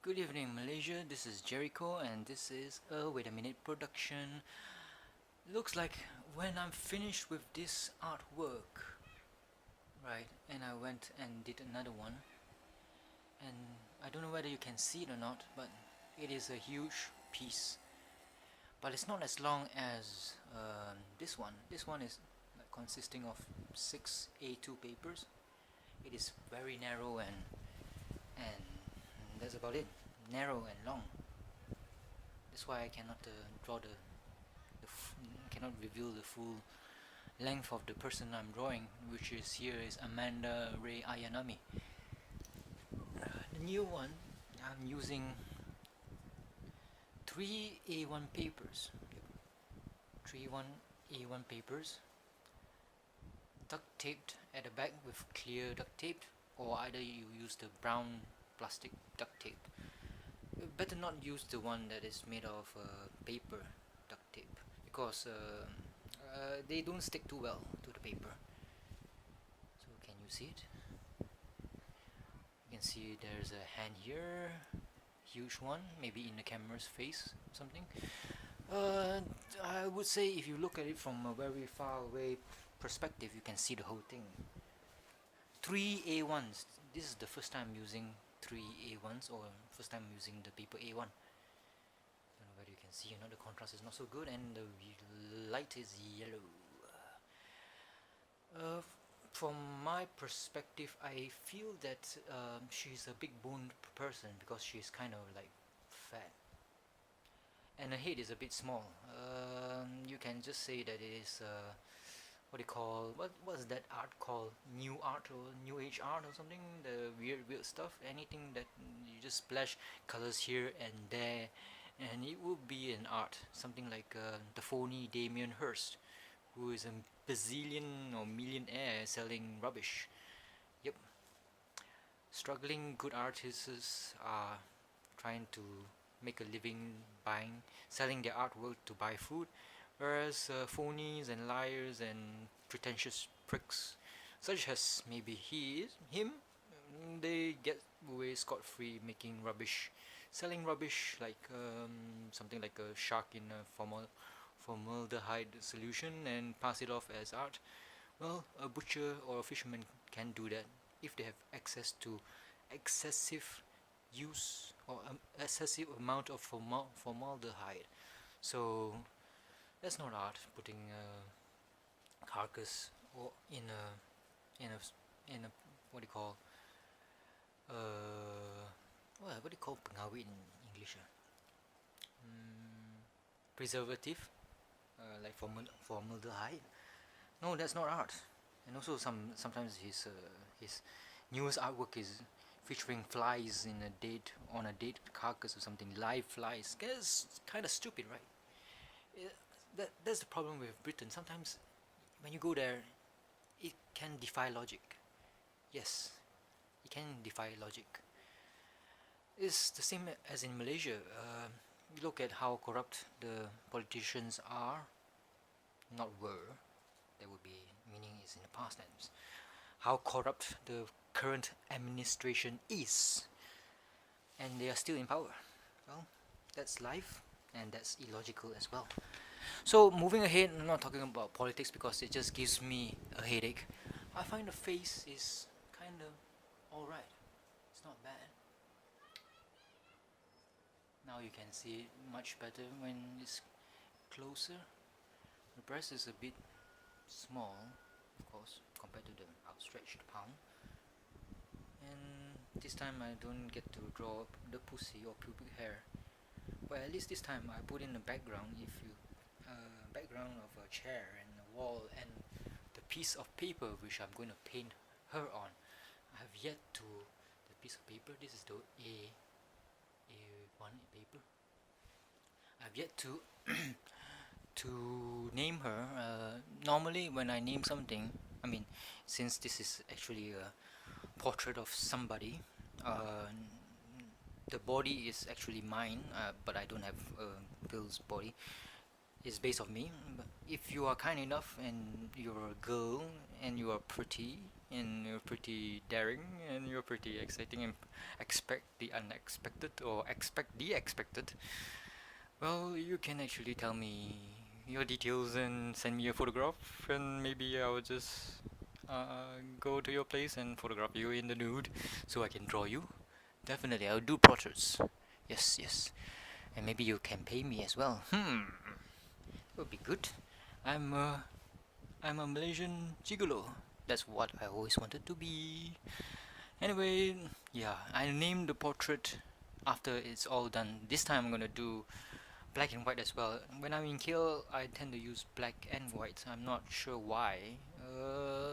Good evening, Malaysia. This is Gerryko, and this is a Wait a Minute production. Looks like when I'm finished with this artwork, right, and I went and did another one, and I don't know whether you can see it or not, but it is a huge piece. But it's not as long as this one. This one is consisting of 6 A2 papers. It is very narrow and that's about it. Narrow and long. That's why I cannot draw cannot reveal the full length of the person I'm drawing, which is here is Amanda Ray Ayanami. The new one, I'm using 3 A1 papers. 3 A1 papers, duct taped at the back with clear duct tape, or either you use the brown plastic duct tape. Better not use the one that is made of paper duct tape, because they don't stick too well to the paper. So can you see it? You can see there's a hand here, huge one, maybe in the camera's face or something. I would say if you look at it from a very far away perspective, you can see the whole thing. 3 A1s. This is the first time using 3 A1s, or first time using the paper A1. Don't know whether you can see or not. The contrast is not so good, and the light is yellow. From my perspective, I feel that she's a big boned person because she's kind of like fat, and her head is a bit small. You can just say that it is what do you call, what's that art called? New art or new age art or something? The weird stuff. Anything that you just splash colors here and there, and it will be an art. Something like the phony Damien Hirst, who is a bazillion or millionaire selling rubbish. Yep. Struggling good artists are trying to make a living selling their artwork to buy food, whereas phonies and liars and pretentious pricks, such as maybe him, they get away scot-free making rubbish, selling rubbish like something like a shark in a formaldehyde solution and pass it off as art. Well, a butcher or a fisherman can do that if they have access to excessive use or excessive amount of formaldehyde. So that's not art. Putting a carcass or in a what do you call what do you call pengawit in English? Preservative, like formaldehyde. No, that's not art. And also sometimes his newest artwork is featuring flies on a dead carcass or something, live flies. That's kind of stupid, right? That's the problem with Britain. Sometimes when you go there, it can defy logic. Yes, it can defy logic. It's the same as in Malaysia. Look at how corrupt the politicians are, not were. That would be meaning is in the past tense. How corrupt the current administration is, and they are still in power. Well, that's life, and that's illogical as well. So moving ahead, I'm not talking about politics because it just gives me a headache. I find the face is kind of alright. It's not bad. Now you can see it much better when it's closer. The breast is a bit small, of course, compared to the outstretched palm. And this time I don't get to draw the pussy or pubic hair. Well, at least this time I put in a background. If you background of a chair and a wall and the piece of paper which I'm going to paint her on. I have yet to the piece of paper. This is the A1 paper. I've yet to to name her. Normally when I name something, I mean, since this is actually a portrait of somebody, the body is actually mine, but I don't have Bill's body. It's based on me. But if you are kind enough and you're a girl and you are pretty, and you're pretty daring, and you're pretty exciting, and expect the unexpected or expect the expected, well, you can actually tell me your details and send me a photograph, and maybe I will just go to your place and photograph you in the nude so I can draw you. Definitely, I'll do portraits. Yes, yes. And maybe you can pay me as well. Would be good. I'm a, I'm a Malaysian gigolo. That's what I always wanted to be. Anyway, yeah, I named the portrait after it's all done. This time I'm gonna do black and white as well. When I'm in KL, I tend to use black and white. I'm not sure why.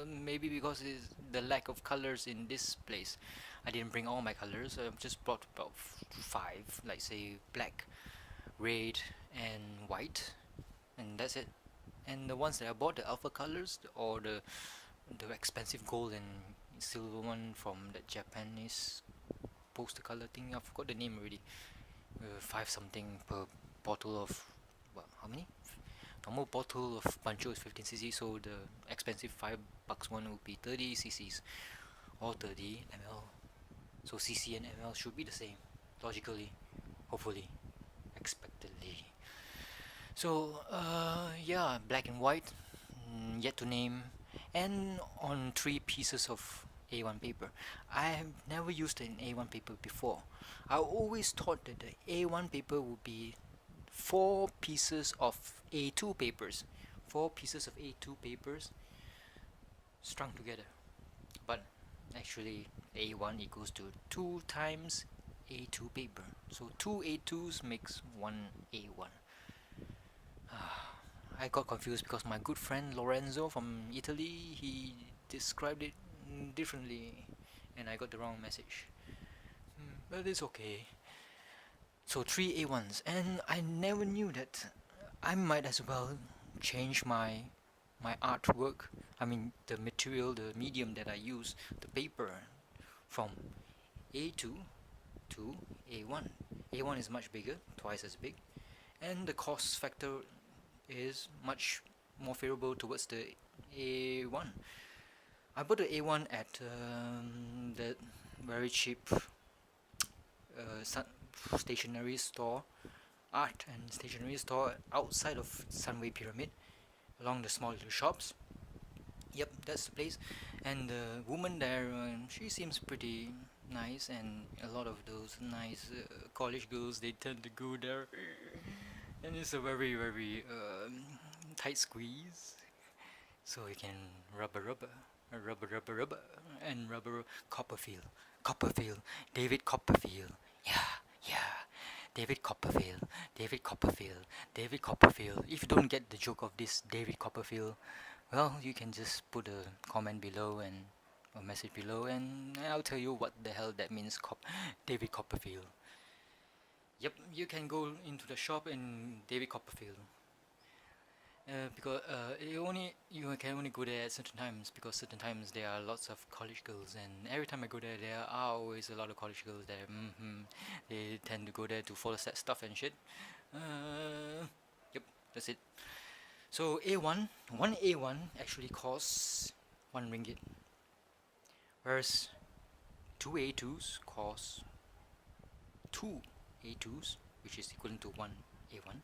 Maybe because it's the lack of colors in this place. I didn't bring all my colors. I just brought about five, like say black, red, and white, and that's it. And the ones that I bought, the alpha colors or the expensive gold and silver one from the Japanese poster color thing. I forgot the name already. 5 something per bottle of what? How many? Normal bottle of Pancho is 15 cc, so the expensive $5 one would be 30 cc's or 30 ml. So cc and ml should be the same, logically, hopefully, expectedly. So yeah, black and white, yet to name, and on 3 pieces of A1 paper. I have never used an A1 paper before. I always thought that the A1 paper would be 4 pieces of A2 papers. 4 pieces of A2 papers strung together. But actually A1 equals to 2 times A2 paper. So 2 A2s makes 1 A1. I got confused because my good friend Lorenzo from Italy, he described it differently and I got the wrong message. But it's okay. So 3 A1s, and I never knew that I might as well change my artwork, I mean the material, the medium that I use, the paper, from A2 to A1. A1 is much bigger, twice as big, and the cost factor is much more favorable towards the A1. I bought the A1 at the very cheap stationery store, art and stationery store outside of Sunway Pyramid, along the small little shops. Yep, that's the place. And the woman there, she seems pretty nice, and a lot of those nice college girls, they tend to go there. And it's a very, very tight squeeze. So you can rubber, and rubber Copperfield. Copperfield, David Copperfield. Yeah, yeah. David Copperfield, David Copperfield, David Copperfield. If you don't get the joke of this David Copperfield, well, you can just put a comment below and a message below, and I'll tell you what the hell that means. David Copperfield. Yep, you can go into the shop in David Copperfield. Because you can only go there at certain times, because certain times there are lots of college girls, and every time I go there, there are always a lot of college girls there. They tend to go there to follow that stuff and shit. Yep, that's it. So A1, one A1 actually costs RM1, whereas 2 A2s cost 2 A2s, which is equivalent to 1 A1.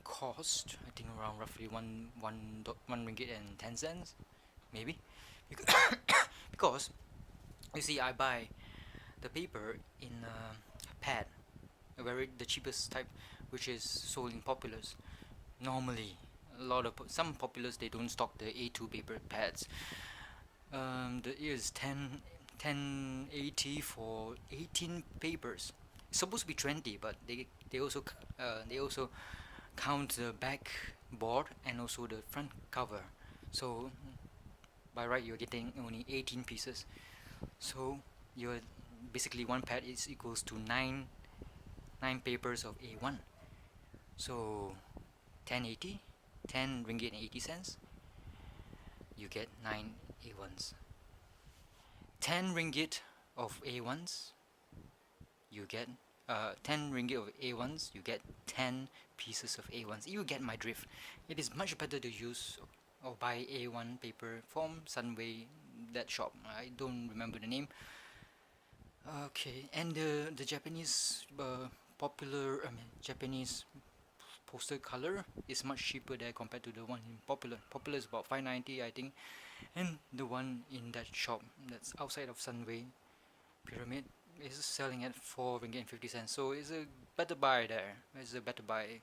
Cost, I think, around roughly RM1.10, maybe. Because you see, I buy the paper in a pad, the cheapest type, which is sold in Populars. Normally, some Populars, they don't stock the A2 paper pads. The is 1080 for 18 papers. It's supposed to be 20, but they also count the back board and also the front cover. So by right, you're getting only 18 pieces. So you're basically, one pad is equals to 9 papers of A1. So 1080, RM10.80. You get 9 A1s. 10 ringgit of A1s. You get 10 ringgit of A1s. You get 10 pieces of A1s. You get my drift. It is much better to use or buy A1 paper from Sunway that shop. I don't remember the name. Okay, and the Japanese Japanese poster color is much cheaper there compared to the one in Popular. Popular is about 590, I think, and the one in that shop that's outside of Sunway Pyramid is selling at 4 ringgit and 50 cents. So it's a better buy there. It's a better buy.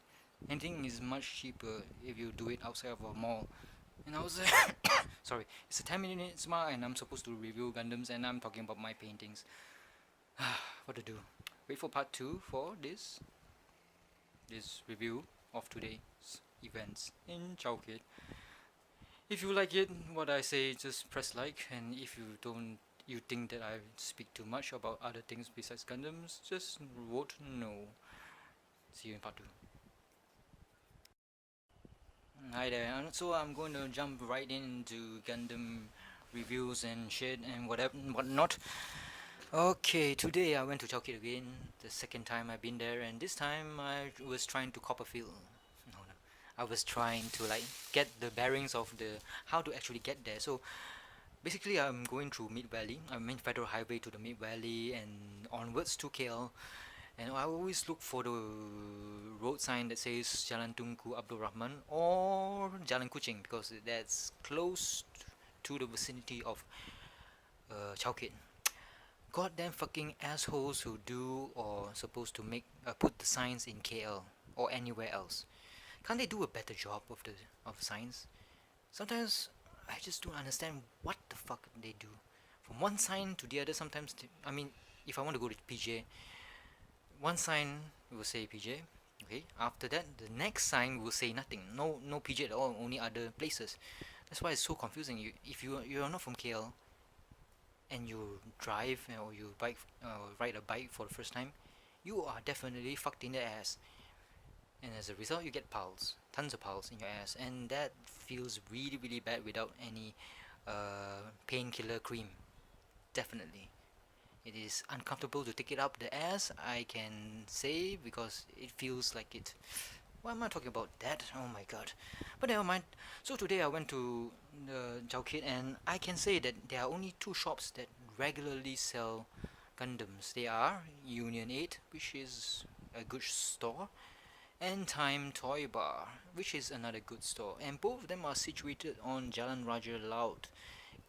Anything is much cheaper if you do it outside of a mall. And I was sorry, it's a 10 minutes mark and I'm supposed to review Gundams and I'm talking about my paintings. What to do? Wait for part 2 for this review of today's events in Chowkit. If you like it, what I say, just press like, and if you think that I speak too much about other things besides Gundams, just vote no. See you in part 2. Hi there, so I'm going to jump right into Gundam reviews and shit and whatnot. Okay, today I went to Chowkit again, the second time I've been there, and this time I was trying to Copperfield. No, I was trying to like get the bearings of the how to actually get there. So basically, I'm going through Mid Valley. I'm in Federal Highway to the Mid Valley and onwards to KL. And I always look for the road sign that says Jalan Tunku Abdul Rahman or Jalan Kuching because that's close to the vicinity of Chowkit. Goddamn fucking assholes who do or supposed to make put the signs in KL or anywhere else. Can't they do a better job of the signs? Sometimes I just don't understand what the fuck they do. From one sign to the other, sometimes I mean, if I want to go to PJ, one sign will say PJ. Okay. After that, the next sign will say nothing. No PJ at all. Only other places. That's why it's so confusing. If you're not from KL, and you drive or you ride a bike for the first time, you are definitely fucked in the ass. And as a result, you get piles, tons of piles in your ass, and that feels really, really bad without any painkiller cream. Definitely. It is uncomfortable to take it up the ass, I can say, because it feels like it. Why am I talking about that? Oh my god. But never mind. So today I went to the Chowkit and I can say that there are only two shops that regularly sell Gundams. They are Union 8, which is a good store, and Time Toy Bar, which is another good store. And both of them are situated on Jalan Raja Laut.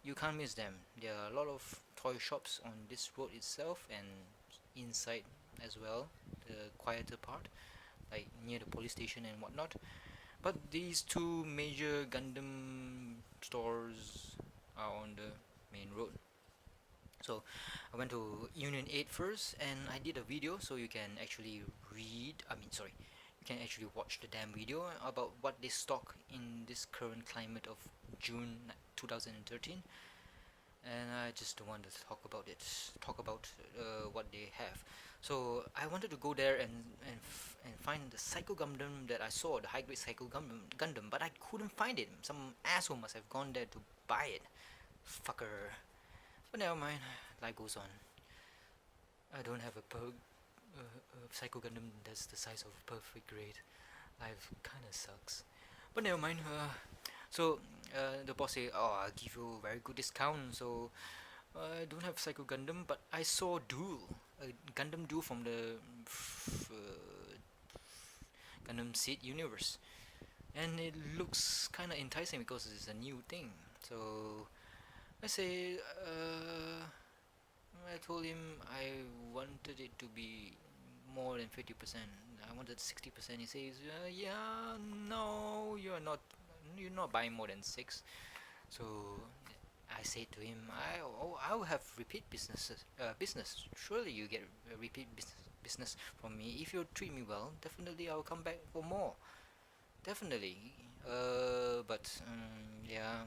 You can't miss them. There are a lot of toy shops on this road itself and inside as well, the quieter part, like near the police station and whatnot. But these two major Gundam stores are on the main road. So I went to Union 8 first and I did a video, so you can actually you can actually watch the damn video about what they stock in this current climate of June 2013. And I just don't want to talk about what they have. So I wanted to go there and find the Psycho Gundam that I saw, the high grade Psycho Gundam, but I couldn't find it. Some asshole must have gone there to buy it, fucker. But never mind, life goes on. I don't have a Psycho Gundam that's the size of a perfect grade. Life kinda sucks. But never mind. So the boss say, "Oh, I'll give you a very good discount." So I don't have Psycho Gundam, but I saw Duel, a Gundam Duel from the Gundam Seed universe, and it looks kind of enticing because it's a new thing. So I say, I told him I wanted it to be more than 50%. I wanted 60%. He says, "Yeah, no, you're not buying more than 6." So I said to him, I'll have repeat business. Surely you get a repeat business from me. If you treat me well, definitely I'll come back for more. Definitely. But yeah,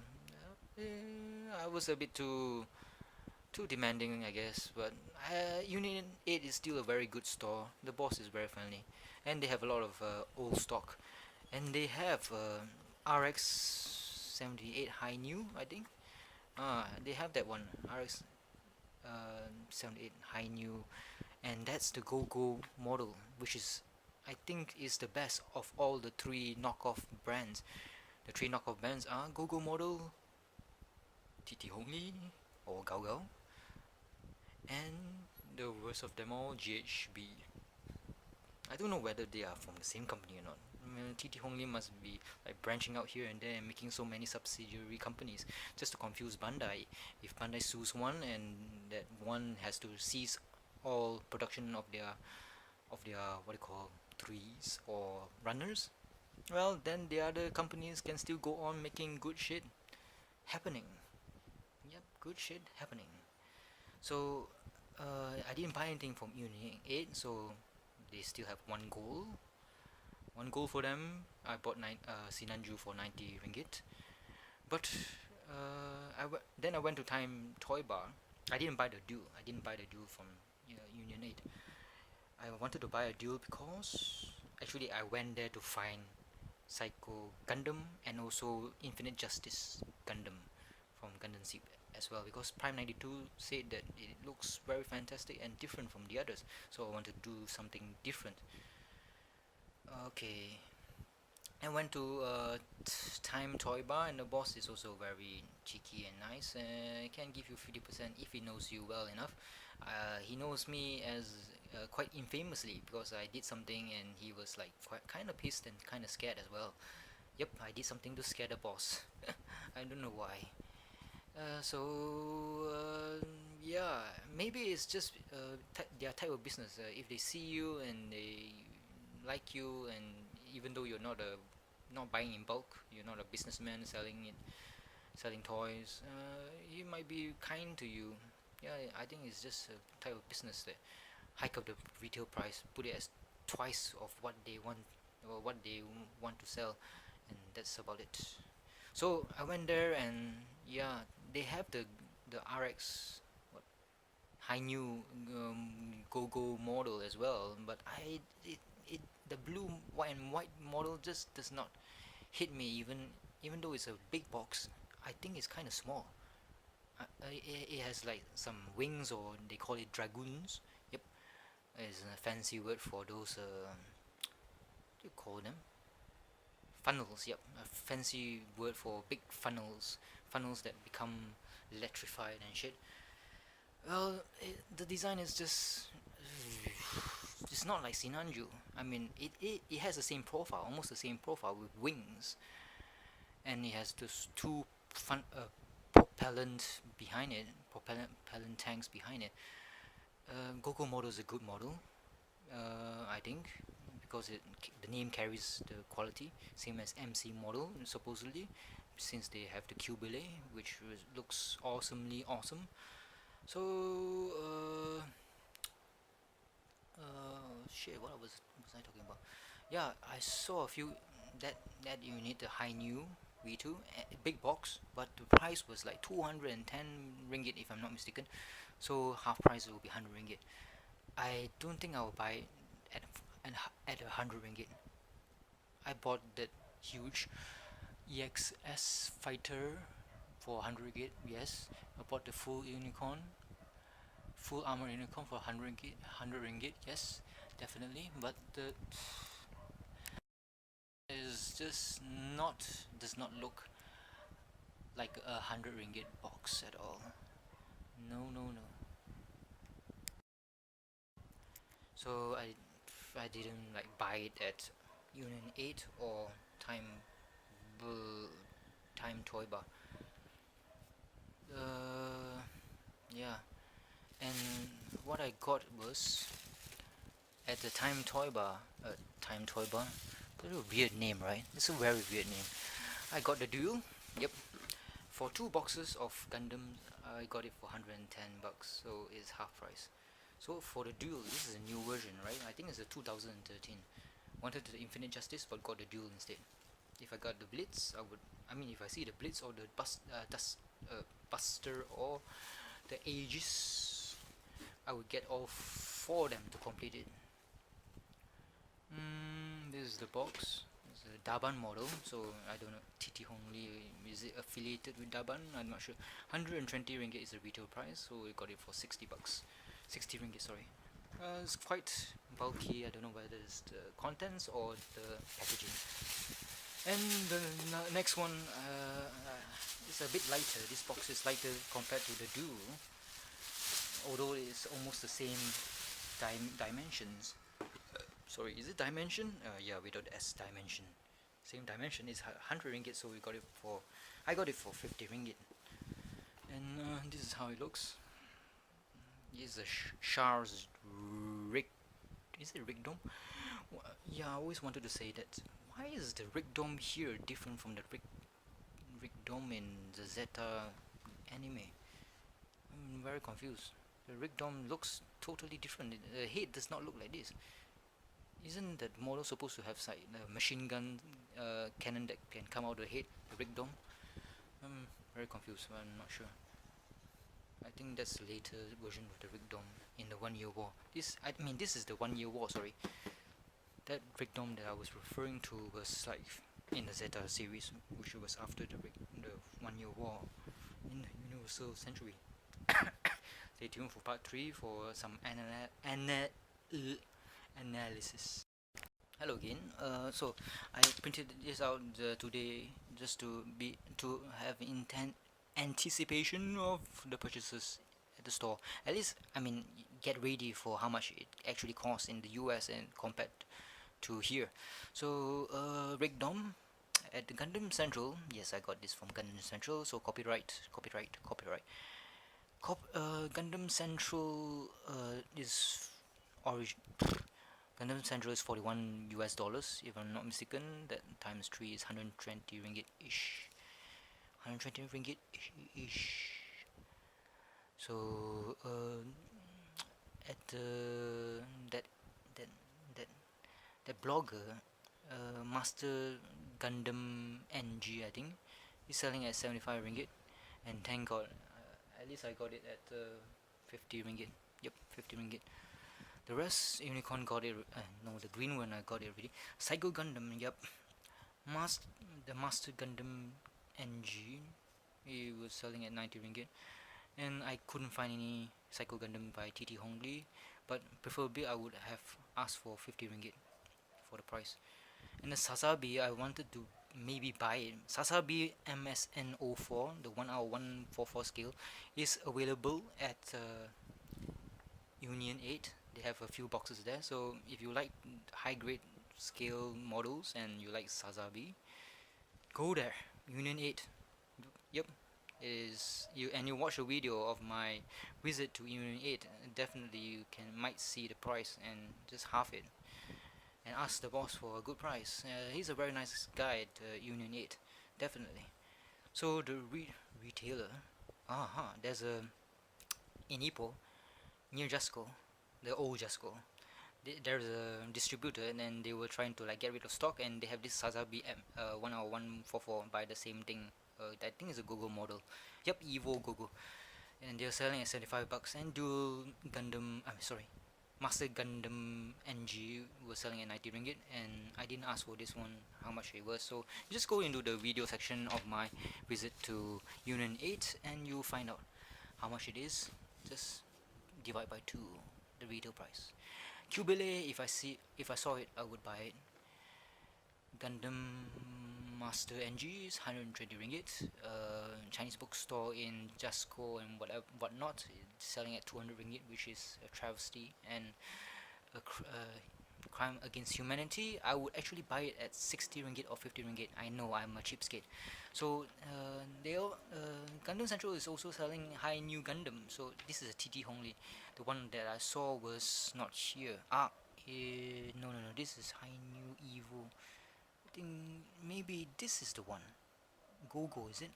I was a bit too demanding, I guess. But Union 8 is still a very good store. The boss is very friendly, and they have a lot of old stock, and they have RX 78 High New, I think. They have that one, RX 78 High New, and that's the Go Go model, which is, I think, is the best of all the three knockoff brands. The three knockoff brands are Go Go model, TT Hongli or Gao Gao, and the worst of them all, GHB. I don't know whether they are from the same company or not. TT Hongli must be like branching out here and there and making so many subsidiary companies just to confuse Bandai. If Bandai sues one and that one has to cease all production of their what do you call threes or runners, well then the other companies can still go on making good shit happening. Yep, good shit happening. So I didn't buy anything from Unit 8, so they still have one goal. One goal for them. I bought Sinanju for 90 ringgit. But then I went to Time Toy Bar. I didn't buy the Duel. I didn't buy the Duel from Union 8. I wanted to buy a Duel because actually I went there to find Psycho Gundam and also Infinite Justice Gundam from Gundam Seep as well, because Prime 92 said that it looks very fantastic and different from the others, so I wanted to do something different. Okay, I went to Time Toy Bar, and the boss is also very cheeky and nice. He can give you 50% if he knows you well enough. He knows me as quite infamously because I did something and he was like quite kind of pissed and kind of scared as well. Yep, I did something to scare the boss. I don't know why. Yeah, maybe it's just their type of business. If they see you and they like you, and even though you're not buying in bulk, you're not a businessman selling toys, he might be kind to you. Yeah, I think it's just a type of business that hike up the retail price, put it as twice of what they want or what they want to sell, and that's about it. So I went there, and yeah, they have the RX what high new Go Go model as well, but it the blue white and white model just does not hit me, even though it's a big box. I think it's kind of small. It has like some wings, or they call it dragoons. Yep, it's a fancy word for those what do you call them, funnels. Yep, a fancy word for big funnels that become electrified and shit. Well, the design is just it's not like Sinanju. I mean, it has the same profile, almost the same profile with wings, and it has those two propellant behind it, propellant tanks behind it. Gogo model is a good model, I think, because the name carries the quality, same as MC model supposedly, since they have the Cubile, which looks awesomely awesome. So shit, what was I talking about? Yeah, I saw a few that you need the high new V2 big box, but the price was like 210 ringgit if I'm not mistaken. So half price will be 100 ringgit. I don't think I will buy at at 100 ringgit. I bought that huge EXS fighter for 100 ringgit. Yes, I bought the full armor unicorn for 100 ringgit. Yes, definitely. But the is just not does not look like a 100 ringgit box at all. No, no, no. So I didn't like buy it at Union 8 or Time Toy Bar. Yeah, and what I got was at the Time Toy Bar. That's a weird name, right? It's a very weird name. I got the Duel. Yep. For 2 boxes of Gundam, I got it for 110 bucks, so it's half price. So for the Duel, this is a new version, right? I think it's a 2013. Wanted the Infinite Justice, but got the Duel instead. If I got the Blitz, if I see the Blitz or the Buster or the Aegis, I would get all 4 of them to complete it. This is the box. It's a Daban model, so I don't know. TT Hongli, is it affiliated with Daban? I'm not sure. 120 ringgit is the retail price, so we got it for 60 bucks. 60 ringgit, sorry. It's quite bulky. I don't know whether it's the contents or the packaging. And the next one is a bit lighter. This box is lighter compared to the Duel, although it's almost the same dimensions. Sorry, is it dimension? Yeah, without S dimension. Same dimension is 100 ringgit, so I got it for 50 ringgit. And this is how it looks. This is a Char's Rig. Is it Rig Dome? Yeah, I always wanted to say that. Why is the Rig Dome here different from the Rig Dome in the Zeta anime? I'm very confused. The Rig Dome looks totally different. The head does not look like this. Isn't that model supposed to have a machine gun cannon that can come out of the head, the Rig Dome? I'm very confused, I'm not sure. I think that's the later version of the Rig Dome in the 1 Year War. This is the 1 Year War, sorry. That Rig Dome that I was referring to was like in the Zeta series, which was after the 1 Year War in the Universal Century. Stay tuned for part 3 for some analysis. Hello again. So I printed this out today just to have anticipation of the purchases at the store. At least, get ready for how much it actually costs in the US and compared to here. So Rig Dome at the Gundam Central. Yes, I got this from Gundam Central. So copyright. Gundam Central is origin. Gundam Central is 41 US dollars, if I'm not mistaken. That times 3 is 120 ringgit ish. 120 ringgit ish. So at that blogger, Master Gundam NG, I think, is selling at 75 ringgit, and thank God, at least I got it at 50 ringgit. Yep, 50 ringgit. The rest, Unicorn got it. No, the green one I got it already. Psycho Gundam, yep. The Master Gundam NG, he was selling at 90 ringgit, and I couldn't find any Psycho Gundam by TT Hongli, but preferably I would have asked for 50 ringgit for the price. And the Sazabi, I wanted to maybe buy it. Sazabi MSN04, the 1R144 scale, is available at Union 8. They have a few boxes there, so if you like high grade scale models and you like Sazabi, go there. Union 8. Yep. You watch a video of my visit to Union 8, definitely you might see the price and just half it and ask the boss for a good price. He's a very nice guy at Union 8, definitely. So the retailer, there's in Ipoh near Jasco, the old Jasco. There's a distributor, and then they were trying to get rid of stock, and they have this Sazabi 1R144 by the same thing. I think it's a Gogo model. Yep, Evo Gogo, and they're selling at 75 bucks. And Duel Gundam, Master Gundam NG was selling at 90 ringgit, and I didn't ask for this one how much it was. So you just go into the video section of my visit to Union 8, and you'll find out how much it is. Just divide by 2 the retail price. Cubile, if I saw it, I would buy it. Gundam Master NG is 120 ringgit. Chinese bookstore in Jasco and whatnot, it's selling at 200 ringgit, which is a travesty and a crime against humanity. I would actually buy it at 60 ringgit or 50 ringgit. I know I'm a cheapskate. So Gundam Central is also selling high new Gundam. So this is a TT Hongli. The one that I saw was not here. No, this is high new Evo. I think maybe this is the one. Gogo, is it?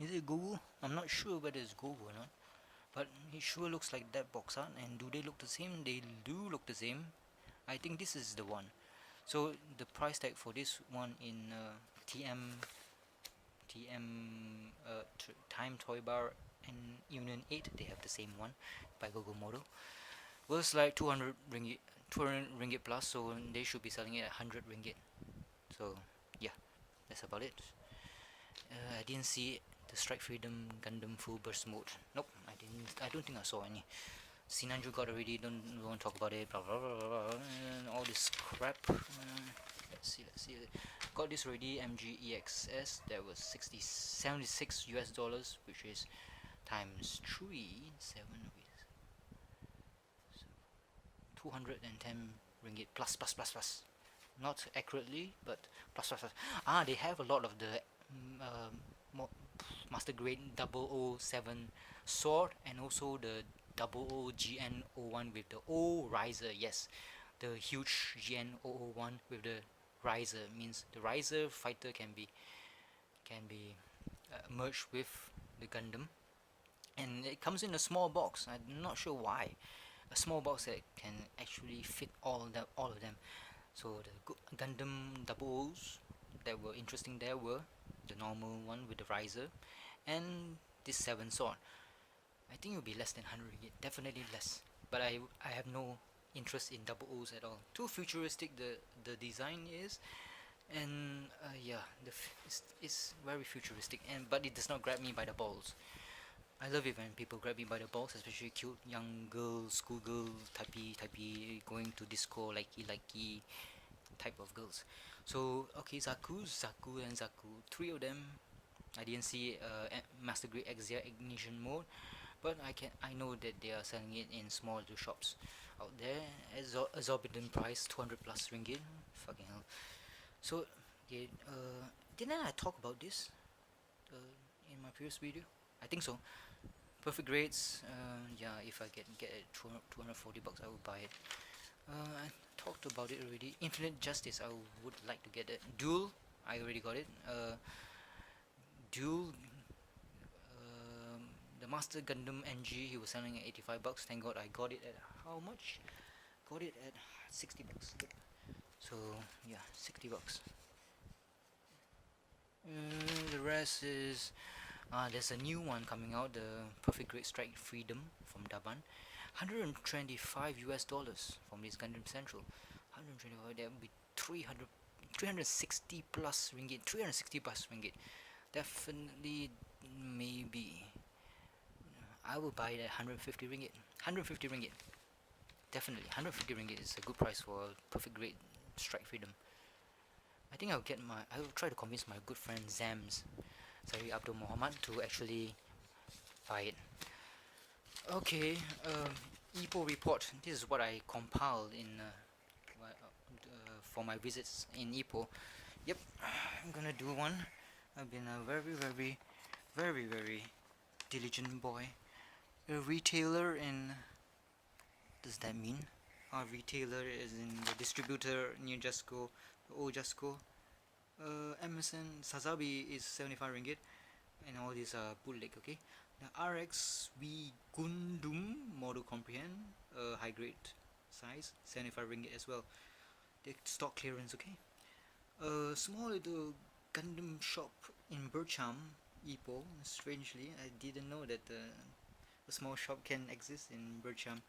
Is it Gogo? I'm not sure whether it's Gogo or not, but it sure looks like that box art. And do they look the same? They do look the same. I think this is the one. So the price tag for this one in Time Toy Bar and Union 8, they have the same one by Gogo model, was like 200 ringgit plus, so they should be selling it at 100 ringgit. So yeah, that's about it. I didn't see the Strike Freedom Gundam Full Burst mode. Nope, I don't think I saw any. Sinanju got already, don't want to talk about it, blah blah blah blah, all this crap. let's see. Got this already, MGEXS. That was 76 US dollars, which is times 3, 7, 210 ringgit plus plus plus plus. Not accurately, but plus plus plus. Ah, they have a lot of the master grade 007 sword, and also the 00 GN01 with the O riser. Yes, the huge GN001 with the riser means the riser fighter can be merged with the Gundam, and it comes in a small box. I'm not sure why. A small box that can actually fit all of them. So the Gundam double O's that were interesting there were the normal one with the riser and this 7 sword. I think it will be less than 100 ringgit, definitely less. But I have no interest in double O's at all. Too futuristic the design is, and yeah, it's very futuristic, and but it does not grab me by the balls. I love it when people grab me by the balls, especially cute young girls, schoolgirl typey, going to disco likey type of girls. So okay, Zaku, and Zaku, 3 of them. I didn't see Master Grade Exia Ignition mode, but I know that they are selling it in small little shops out there. Exorbitant price, 200 plus ringgit. Fucking hell. So okay, didn't I talk about this in my previous video? I think so. Perfect grades, yeah, if I get it 240 bucks, I will buy it. I talked about it already. Infinite Justice, I would like to get it. Duel, I already got it. Duel, the Master Gundam NG, he was selling at 85 bucks. Thank God I got it at how much? Got it at 60 bucks. So yeah, 60 bucks. The rest is there's a new one coming out, the Perfect Grade Strike Freedom from Daban. 125 US dollars from this Gundam Central. 125, that would be 360 plus ringgit. 360 plus ringgit. Definitely, maybe. I will buy it at 150 ringgit. 150 ringgit. Definitely, 150 ringgit is a good price for Perfect Grade Strike Freedom. I think I will try to convince my good friend Zams, Zari Abdul Muhammad, to actually buy it. Okay, EPO report. This is what I compiled in for my visits in EPO. Yep, I'm gonna do one. I've been a very diligent boy. A retailer in. What does that mean? A retailer is in the distributor near Jasco, old Jasco. Emerson Sazabi is 75 ringgit, and all these are bootleg. Okay, the RXV Gundam model comprehend, high grade size, 75 ringgit as well. The stock clearance. Okay, small little Gundam shop in Bircham, Ipoh. Strangely, I didn't know that a small shop can exist in Bircham,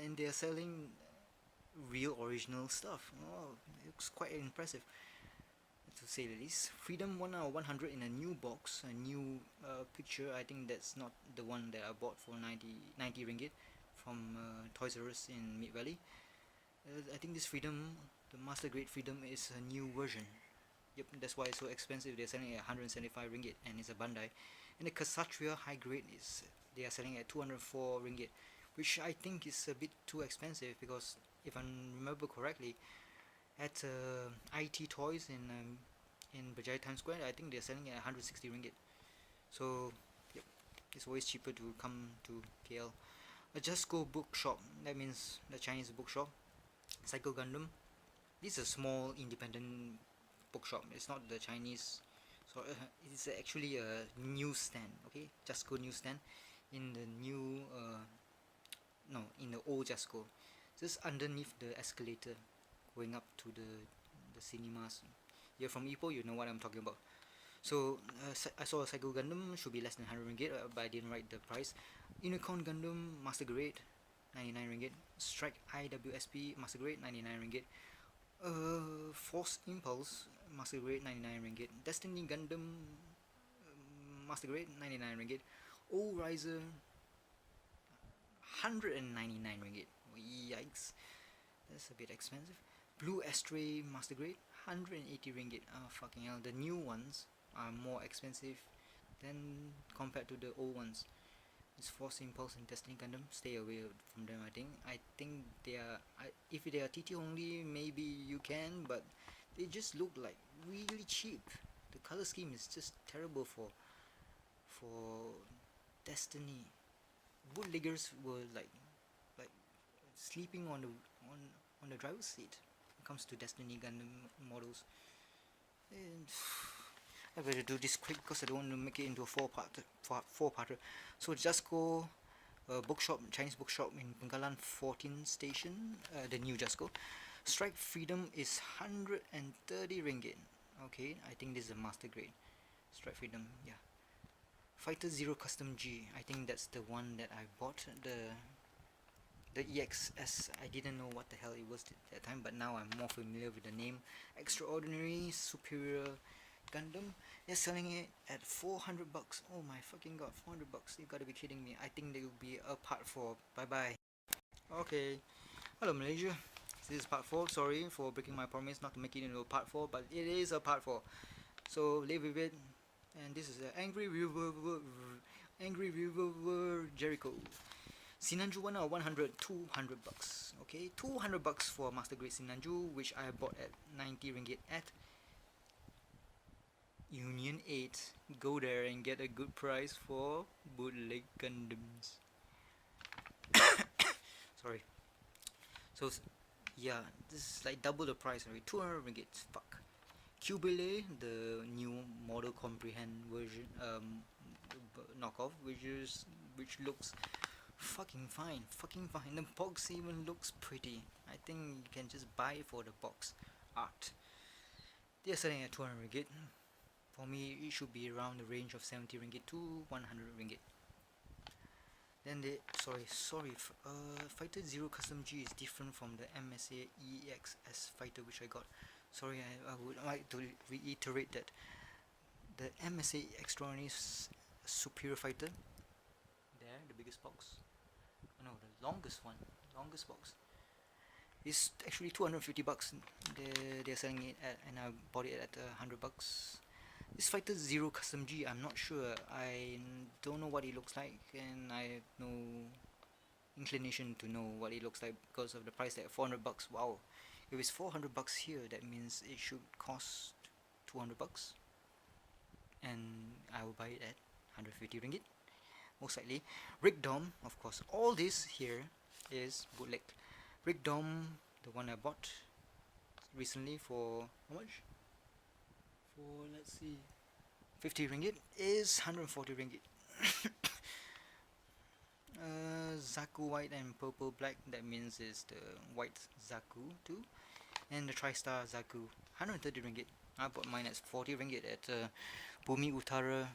and they are selling real original stuff. Oh, it looks quite impressive, to say the least. Freedom 1 out of 100 in a new box, a new picture. I think that's not the one that I bought for 90 ringgit from Toys R Us in Mid Valley. I think this Freedom, the Master Grade Freedom, is a new version. Yep, that's why it's so expensive. They're selling at 175 ringgit, and it's a Bandai. And the Kshatriya High Grade they are selling at 204 ringgit, which I think is a bit too expensive, because if I remember correctly, at IT Toys in Bajai Times Square, I think they're selling at 160 ringgit. So yep, it's always cheaper to come to KL. A Just Go bookshop, that means the Chinese bookshop. Psycho Gundam. This is a small independent bookshop. It's not the Chinese. So it's actually a newsstand. Okay, Just Go newsstand in the new in the old Just Go, just underneath the escalator going up to the cinemas. You're from Ipoh, you know what I'm talking about. So I saw a Psycho Gundam, should be less than 100 ringgit, but I didn't write the price. Unicorn Gundam Master Grade, 99 ringgit. Strike IWSP Master Grade, 99 ringgit. Force Impulse Master Grade, 99 ringgit. Destiny Gundam Master Grade, 99 ringgit. O Riser, 199 ringgit. Yikes, that's a bit expensive. Blue Astray Master Grade, 180 ringgit. Oh fucking hell, the new ones are more expensive than compared to the old ones. It's Force Impulse and Destiny Gundam. Stay away from them. I think they are. If they are TT only, maybe you can, but they just look like really cheap. The color scheme is just terrible for Destiny. Bootleggers were like sleeping on the driver's seat when it comes to Destiny Gundam models. And I better do this quick because I don't want to make it into a four-parter. So just go bookshop, Chinese bookshop in Bengkalan 14 station, the new Jasco. Strike Freedom is 130 ringgit. Okay, I think this is a master grade. Strike Freedom, yeah. Fighter Zero Custom G, I think that's the one that I bought. The EXS, I didn't know what the hell it was at that time, but now I'm more familiar with the name. Extraordinary Superior Gundam. They're selling it at 400 bucks. Oh my fucking god, 400 bucks. You gotta be kidding me. I think there will be a part 4. Bye bye. Okay. Hello Malaysia. This is part 4. Sorry for breaking my promise not to make it into a part 4, but it is a part 4. So live with it. And this is an angry reviewer Gerryko. Sinanju 100, 200 bucks. Okay, 200 bucks for Master Grade Sinanju, which I bought at 90 ringgit at Union 8. Go there and get a good price for bootleg Gundams. Sorry. So yeah, this is like double the price already. 200 ringgit. Fuck. Cubile, the new model comprehend version, knockoff, which looks fucking fine. The box even looks pretty. I think you can just buy it for the box art. They're selling at 200 ringgit. For me, it should be around the range of 70 ringgit to 100 ringgit. Then Fighter Zero Custom G is different from the MSA EXS fighter which I got. Sorry, I would like to reiterate that the MSA Extraordinary Superior Fighter, there, the biggest box, no, the longest box, is actually 250 bucks. They're selling it at, and I bought it at 100 bucks. This Fighter Zero Custom G, I'm not sure. I don't know what it looks like, and I have no inclination to know what it looks like because of the price tag, 400 bucks. Wow. If it's 400 bucks here, that means it should cost 200 bucks, and I will buy it at 150 ringgit, most likely. Rigdom, of course. All this here is bootleg. Rigdom, the one I bought recently for how much? For, let's see, 50 ringgit is 140 ringgit. Zaku white and purple black, that means it's the white Zaku too. And the TriStar Zaku, 130 ringgit. I bought mine at 40 ringgit at Bumi Utara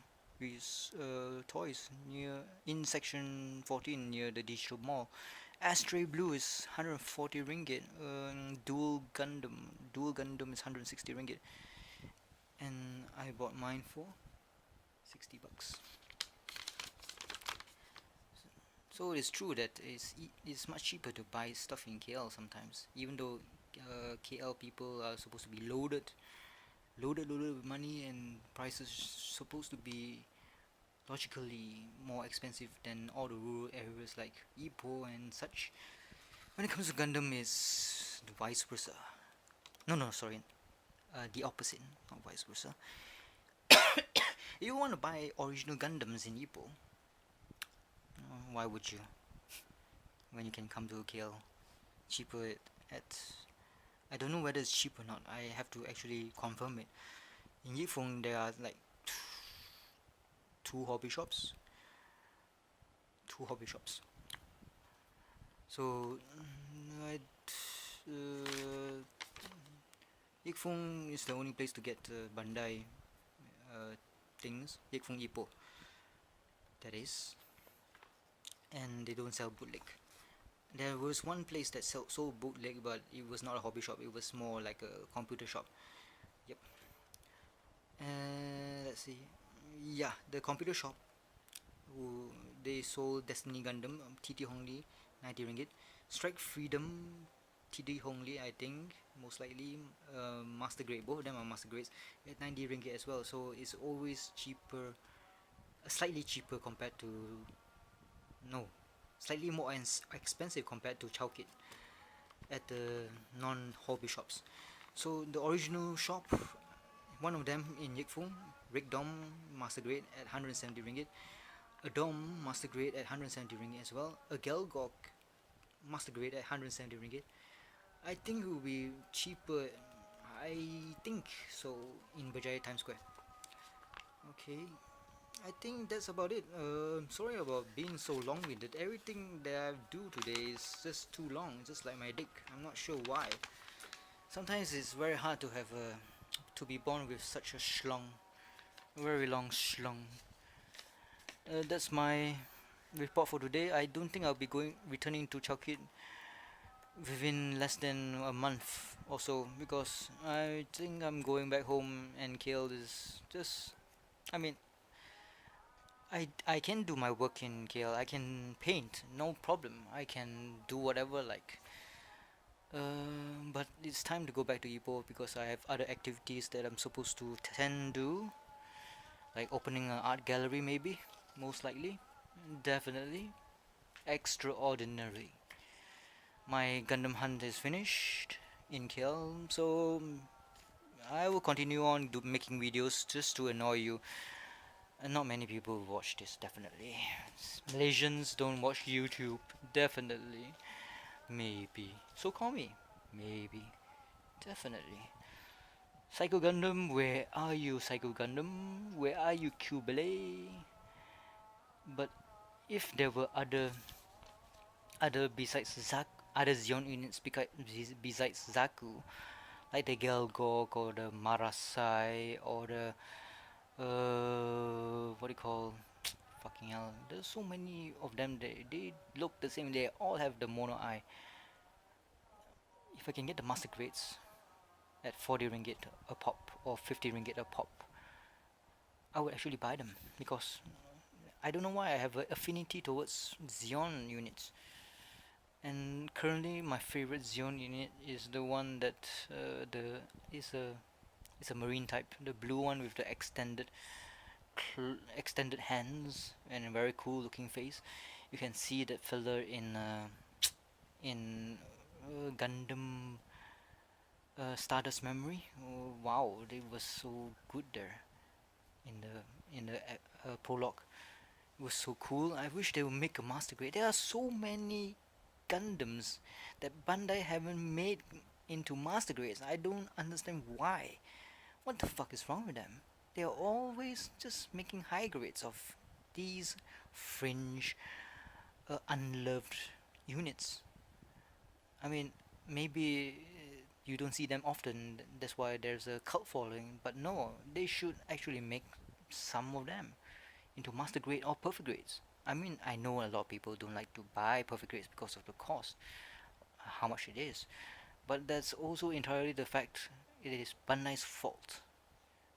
Toys, in section 14 near the digital mall. Astray Blue is 140 ringgit. Duel Gundam is 160 ringgit. And I bought mine for 60 bucks. So it's true that it's much cheaper to buy stuff in KL sometimes, even though KL people are supposed to be loaded with money, and prices supposed to be logically more expensive than all the rural areas like Ipoh and such. When it comes to Gundam, it's the vice versa. The opposite, not vice versa. If you want to buy original Gundams in Ipoh, why would you? When you can come to KL cheaper at I don't know whether it's cheap or not. I have to actually confirm it. In Yifeng there are like two hobby shops. So Yifeng is the only place to get Bandai things. Yifeng Ipoh, that is. And they don't sell bootleg. There was one place that sold bootleg, but it was not a hobby shop. It was more like a computer shop. Yep. Let's see. Yeah, the computer shop. They sold Destiny Gundam, TT Hongli, 90 ringgit. Strike Freedom, TT Hongli, I think, most likely. Master grade, both of them are master grades at 90 ringgit as well. So it's always cheaper, slightly cheaper compared to, no, slightly more expensive compared to Chowkit at the non-hobby shops. So the original shop, one of them in Yikfu, Rick Dom master grade at 170 ringgit, a Dom master grade at 170 ringgit as well, a Gao Gao master grade at 170 ringgit. I think it will be cheaper, I think so, in Berjaya Times Square. Okay, I think that's about it. Sorry about being so long-winded. Everything that I do today is just too long, just like my dick. I'm not sure why. Sometimes it's very hard to have to be born with such a schlong, very long schlong. That's my report for today. I don't think I'll be returning to Chowkit within less than a month or so, because I think I'm going back home, and KL is just, I mean, I can do my work in KL. I can paint, no problem. I can do whatever, like. But it's time to go back to Ipoh because I have other activities that I'm supposed to tend to, like opening an art gallery, maybe, most likely, definitely, extraordinary. My Gundam hunt is finished in KL, so I will continue on making videos just to annoy you. And not many people watch this, definitely. Malaysians don't watch YouTube, definitely. Maybe. So call me. Maybe. Definitely. Psycho Gundam, where are you, Psycho Gundam? Where are you, Kubele? But if there were other besides other Zion units besides Zaku, like the Gelgok or the Marasai or the what do you call, fucking hell, there's so many of them. They look the same. They all have the mono eye. If I can get the master grades at 40 ringgit a pop or 50 ringgit a pop, I would actually buy them, because I don't know why I have an affinity towards Xeon units. And currently my favorite Xeon unit is the one that the is a marine type, the blue one with the extended hands and a very cool looking face. You can see that filler in Gundam Stardust Memory. Oh, wow, they was so good there in the prologue. It was so cool. I wish they would make a master grade. There are so many Gundams that Bandai haven't made into master grades. I don't understand why. What the fuck is wrong with them? They are always just making high grades of these fringe, unloved units. I mean, maybe you don't see them often, that's why there's a cult following, but no, they should actually make some of them into master grade or perfect grades. I mean, I know a lot of people don't like to buy perfect grades because of the cost, how much it is, but that's also entirely the fact it is Bandai's fault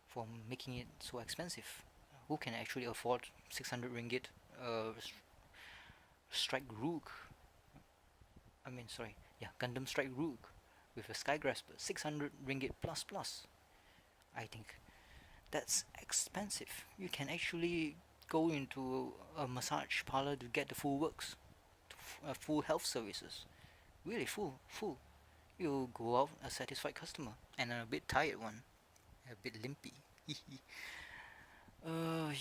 for making it so expensive. Who can actually afford 600 ringgit Strike Rook? I mean, sorry, yeah, Gundam Strike Rook with a Skygrasper, 600 ringgit plus plus. I think that's expensive. You can actually go into a massage parlor to get the full works, full health services. Really full. You'll go out a satisfied customer and a bit tired one, a bit limpy.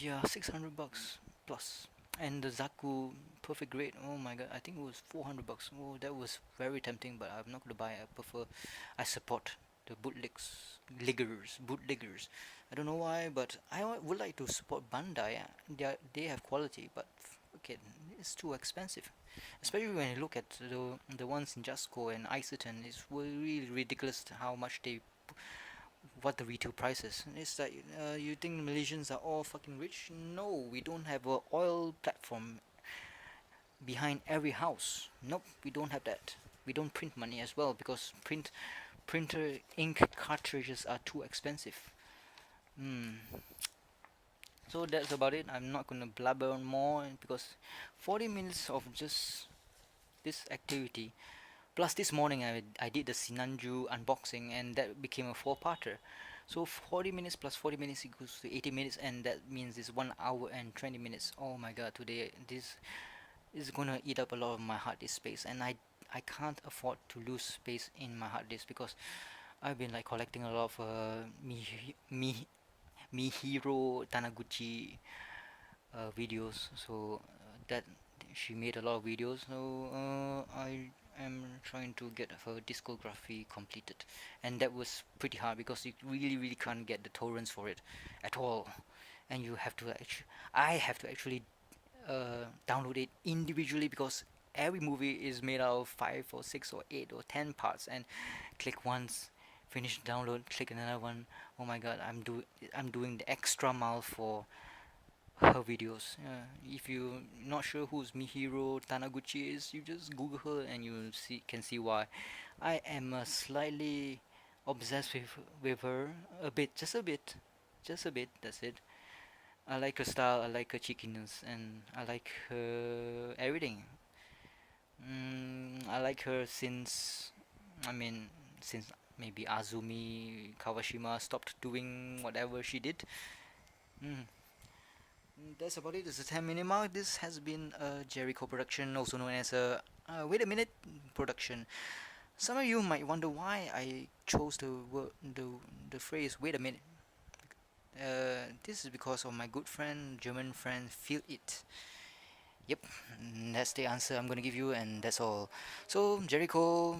Yeah, 600 bucks plus. And the Zaku perfect grade, oh my god, I think it was 400 bucks. Oh, that was very tempting, but I'm not gonna buy. I support the bootleggers. I don't know why, but I would like to support Bandai. They have quality, but okay, it's too expensive. Especially when you look at the ones in Jasco and Isoton, it's really ridiculous how much what the retail price is. It's like, you think Malaysians are all fucking rich? No, we don't have a oil platform behind every house. Nope, we don't have that. We don't print money as well, because printer ink cartridges are too expensive. So that's about it. I'm not gonna blabber on more, because 40 minutes of just this activity Plus, this morning I did the Sinanju unboxing, and that became a four-parter. So 40 minutes plus 40 minutes equals to 80 minutes, and that means it's 1 hour and 20 minutes. Oh my god, today this is gonna eat up a lot of my hard disk space, and I can't afford to lose space in my hard disk because I've been like collecting a lot of Mihiro Taniguchi videos. So that she made a lot of videos. So I am trying to get her discography completed, and that was pretty hard because you really can't get the torrents for it at all, and you have to actually I have to actually download it individually because every movie is made out of 5 or 6 or 8 or 10 parts, and click once, finish download, click another one. Oh my god, I'm doing the extra mile for her videos. If you're not sure who's Mihiro Taniguchi is, you just Google her and you can see why. I am slightly obsessed with her a bit, just a bit. That's it. I like her style, I like her cheekiness, and I like her everything. I like her I mean, since maybe Azumi Kawashima stopped doing whatever she did. Mm. That's about it. It's a 10-minute mark. This has been a Gerryko production, also known as a wait a minute production. Some of you might wonder why I chose the phrase "wait a minute." This is because of my good friend, German friend, Feel It. Yep, that's the answer I'm gonna give you, and that's all. So, Gerryko,